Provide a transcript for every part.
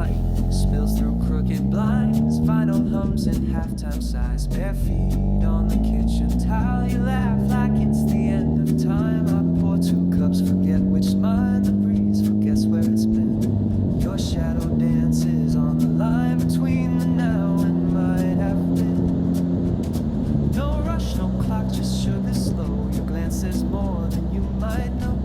light spills through crooked blinds, vinyl hums in halftime size, bare feet on the kitchen tile. You laugh like it's the end of time. I pour 2 cups, forget which mine. The breeze forgets where it's been. Your shadow dances on the line between the now and might have been. No rush, no clock, just sugar slow. Your glance says more than you might know,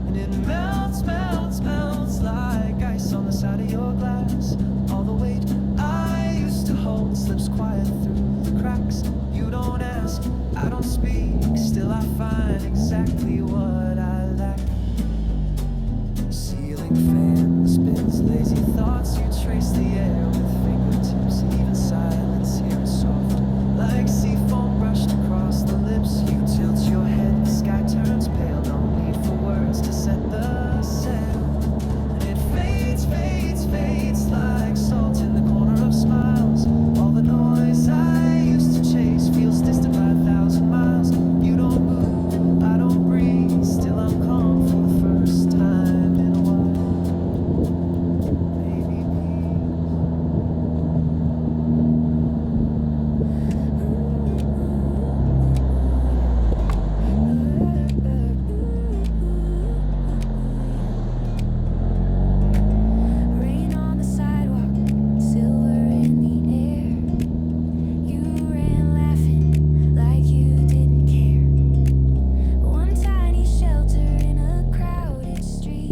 and it melts, melts, melts like ice on the side of your glass. All the weight I used to hold slips quiet through the cracks. You don't ask, I don't speak, still I find exactly what I lack. Ceiling fan spins lazy thoughts. You trace the air with fingertips. Even silence here is soft, like sea foam brushed across the lips. You tilt your head, the sky turns pale. No need for words to set the sail. And it fades, fades, fades like salt in the corner of smiles. All the noise I used to chase feels distant by 1,000 miles. You don't move, I don't breathe. Still I'm calm for the first time in a while. Maybe Rain on the sidewalk, silver in the air. You ran laughing like you didn't care. One tiny shelter in a crowded street.